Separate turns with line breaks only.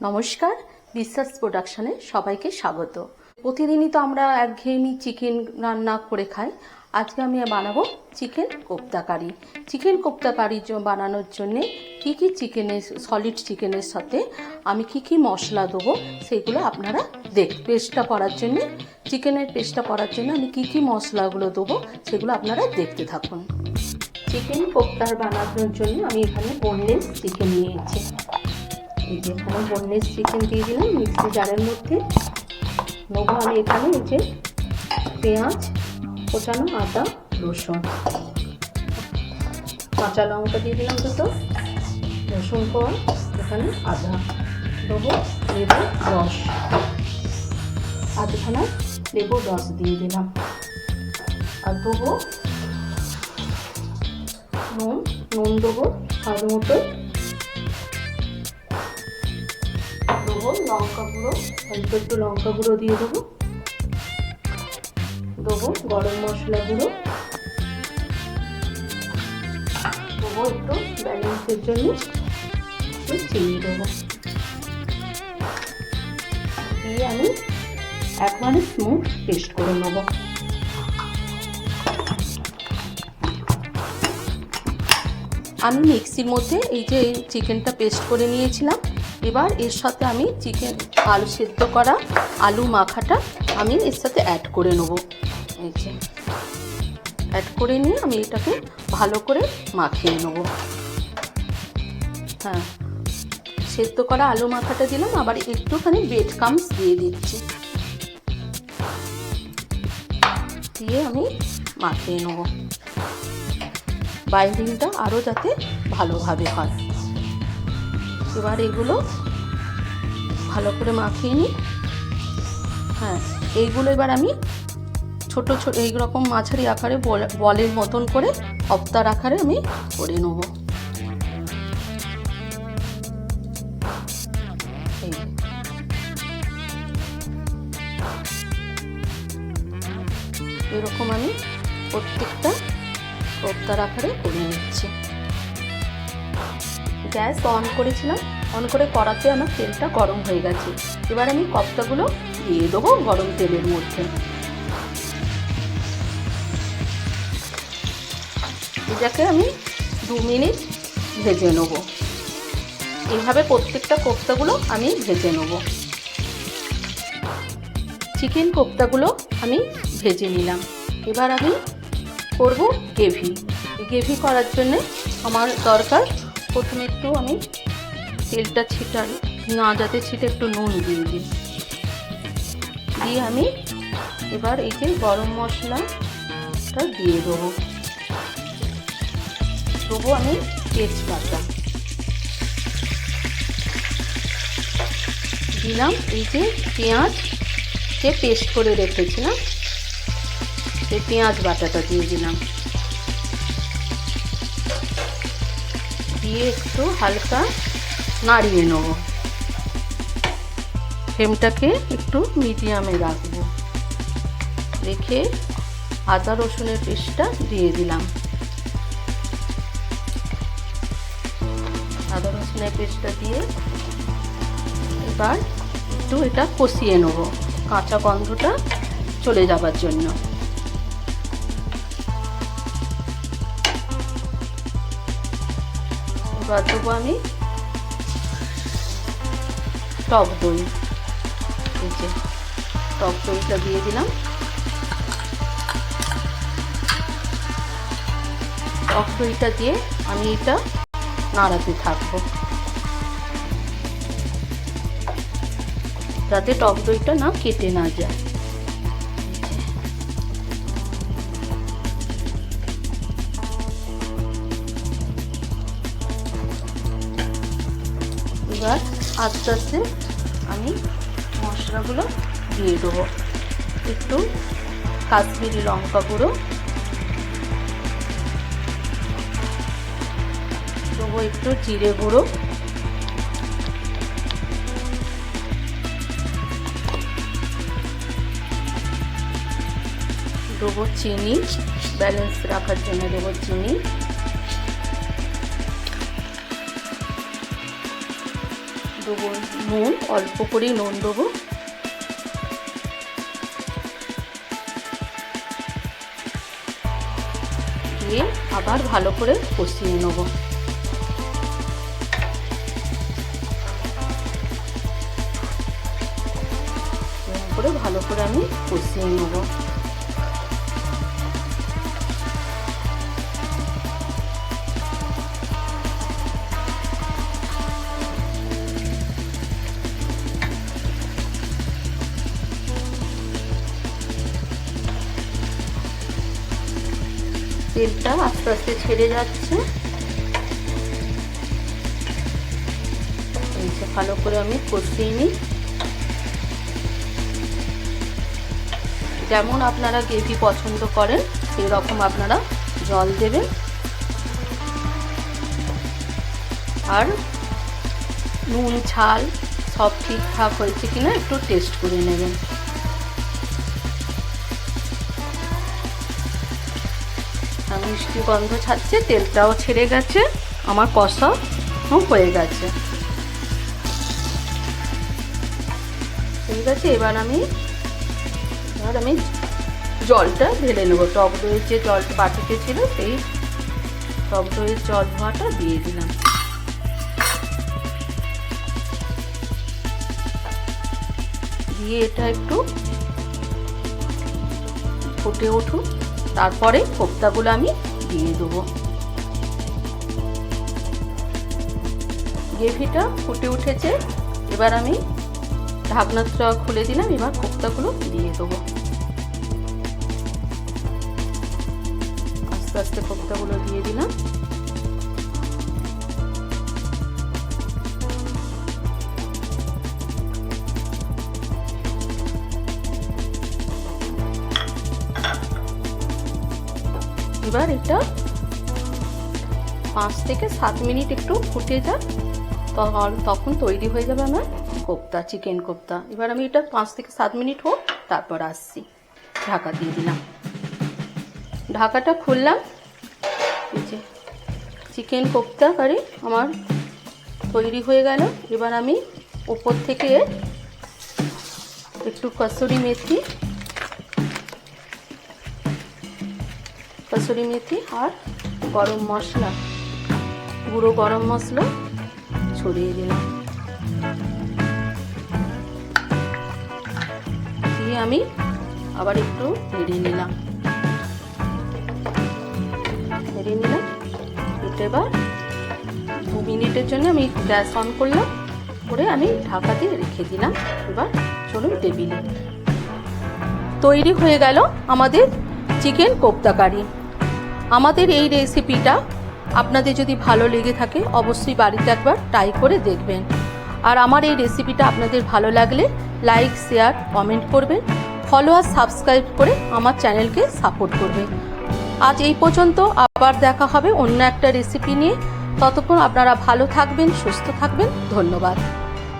নমস্কার, বিশ্বাস প্রোডাকশনে সবাইকে স্বাগত। প্রতিদিনই তো আমরা একঘেয়েমি চিকেন রান্না করে খাই। আজকে আমি বানাবো চিকেন কোপ্তা কারি। চিকেন কোপ্তা কারি বানানোর জন্যে কী কী সলিড চিকেনের সাথে আমি কি মশলা দেবো সেগুলো আপনারা পেস্টটা করার জন্যে, চিকেনের পেস্টটা করার জন্য আমি কি মশলাগুলো দেবো সেগুলো আপনারা দেখতে থাকুন। চিকেন কোপ্তা বানানোর জন্য আমি এখানে বোনলেস চিকেন নিয়েছি। এই যে এখানে বোনলেস চিকেন দিয়ে দিলাম মিক্সি জারের মধ্যে। নেবো আমি এখানে এই যে পেঁয়াজ কোচানো, আদা রসুন, কাঁচা লঙ্কা দিয়ে দিলাম দুটো, রসুন কোয়া এখানে আদা, দেবো লেবুর রস, আধখানা লেবুর রস দিয়ে দিলাম, আর দেবো নুন দেবো স্বাদ মতো, দেবো লঙ্কা গুঁড়ো, অল্প একটু লঙ্কা গুঁড়ো দিয়ে দেবো, দেবো গরম মশলা গুঁড়ো, দেবো একটু ব্যালেন্সের জন্য চিনি দেবো, দিয়ে আমি একবারে স্মুথ পেস্ট করে নেবো। আমি মিক্সির মধ্যে এই যে চিকেনটা পেস্ট করে নিয়েছিলাম। এবার এর সাথে আমি আলু সেদ্ধ করা আলু মাখাটা আমি এর সাথে অ্যাড করে নেব। এই যে অ্যাড করে নিয়ে আমি এটাকে ভালো করে মাখিয়ে নেব। হ্যাঁ, সেদ্ধ করা আলু মাখাটা দিলাম, আবার একটুখানি ব্রেড ক্রাম্বস দিয়ে দিচ্ছি, দিয়ে আমি মাখিয়ে নেব বাইন্ডিংটা আরও যাতে ভালোভাবে হয়। এবার এগুলো ভালো করে মাখিয়ে নিই। হ্যাঁ, এইগুলো এবার আমি ছোট ছোট এইরকম মাঝারি আকারে বলের মতন করে কোপ্তার আকারে আমি করে নেব। এরকম আমি প্রত্যেকটা কোপ্তার আকারে করে নিচ্ছি। গ্যাস অন করেছিলাম, অন করে কড়াতে আমার তেলটা গরম হয়ে গেছে। এবার আমি কোপ্তাগুলো দিয়ে দেবো গরম তেলের মধ্যে। এটাকে আমি 2 মিনিট ভেজে নেব। এইভাবে প্রত্যেকটা কোপ্তাগুলো আমি ভেজে নেব। চিকেন কোপ্তাগুলো আমি ভেজে নিলাম। এবার আমি করব গ্রেভি করার জন্যে আমার দরকার, প্রথমে একটু আমি তেলটা না যাতে ছিটে একটু নুন দিয়ে দিই, দিয়ে আমি এবার এই যে গরম মশলাটা দিয়ে দেবো আমি তেজপাতা দিলাম, এই যে পেঁয়াজ যে পেস্ট করে রেখেছিলাম এই পেঁয়াজ বাটাটা দিয়ে দিলাম, দিয়ে একটু হালকা নাড়িয়ে নেব। ফ্লেমটাকে একটু মিডিয়ামে রাখবো, রেখে আদা রসুনের পেস্টটা দিয়ে দিলাম। আদা রসুনের পেস্টটা দিয়ে এবার একটু এটা কষিয়ে নেব কাঁচা গন্ধটা চলে যাবার জন্য। এবার দেবো আমি টক দই, এই যে টক দইটা দিয়ে দিলাম। টক দইটা দিয়ে আমি এটা নাড়াতে থাকবো যাতে টক দইটা না কেটে না যায়। এবার আস্তে আস্তে আমি মশলাগুলো দিয়ে দেবো। একটু কাশ্মীরি লঙ্কা গুঁড়ো দেবো, একটু জিরে গুঁড়ো, দেবো চিনি, ব্যালেন্স রাখার জন্য দেবো চিনি, দেবো নুন, অল্প করেই নুন দেবো। দিয়ে আবার ভালো করে কষিয়ে নেব। ভালো করে আমি কষিয়ে নেব। তেলটা আস্তে আস্তে ছেড়ে যাচ্ছে। ভালো করে আমি কষিয়ে নিই। যেমন আপনারা গ্রেভি পছন্দ করেন সেই রকম আপনারা জল দেবেন, আর নুন ঝাল সব ঠিকঠাক হয়েছে কিনা একটু টেস্ট করে নেবেন। মিষ্টি গন্ধ ছাড়ছে, তেলটাও ছেড়ে গেছে, আমার কষা হয়ে গেছে। ঠিক আছে, এবার আমি জলটা ঢেলে নেব। টক দইয়ের যে জলটা বাটিতে ছিল সেই টক দইয়ের জল ধোয়াটা দিয়ে দিলাম। দিয়ে এটা একটু ফুটে উঠুন, তারপরে কোপ্তাগুলো আমি দিয়ে দেবো। গ্রেভিটা ফুটে উঠেছে, এবার আমি ঢাকনাটা খুলে দিলাম। এবার কোপ্তাগুলো দিয়ে দেবো। আস্তে আস্তে কোপ্তাগুলো দিয়ে দিলাম। এবার এটা 5 থেকে 7 মিনিট একটু ফুটে যাক, তখন তৈরি হয়ে যাবে আমার কোপ্তা, চিকেন কোপ্তা। এবার আমি এটা 5 থেকে 7 মিনিট হোক, তারপর আসছি। ঢাকা দিয়ে দিলাম। ঢাকাটা খুললাম। এই যে চিকেন কোপ্তা কারি আমার তৈরি হয়ে গেল। এবার আমি উপর থেকে একটু কসুরি মেথি আর গরম মশলা, গুঁড়ো গরম মশলা ছড়িয়ে দিলাম। দিয়ে আমি আবার একটু নেড়ে নিলাম। এটা এবার 2 মিনিটের জন্য আমি গ্যাস অন করলাম, করে আমি ঢাকা দিয়ে রেখে দিলাম। এবার চলুন টেবিলে। তৈরি হয়ে গেল আমাদের চিকেন কোপ্তা কারি। আমাদের এই রেসিপিটা আপনাদের যদি ভালো লেগে থাকে অবশ্যই বাড়িতে একবার ট্রাই করে দেখবেন। আর আমার এই রেসিপিটা আপনাদের ভালো লাগলে লাইক, শেয়ার, কমেন্ট করবেন, ফলো আর সাবস্ক্রাইব করে আমার চ্যানেলকে সাপোর্ট করবেন। আজ এই পর্যন্ত, আবার দেখা হবে অন্য একটা রেসিপি নিয়ে। ততক্ষণ আপনারা ভালো থাকবেন, সুস্থ থাকবেন। ধন্যবাদ।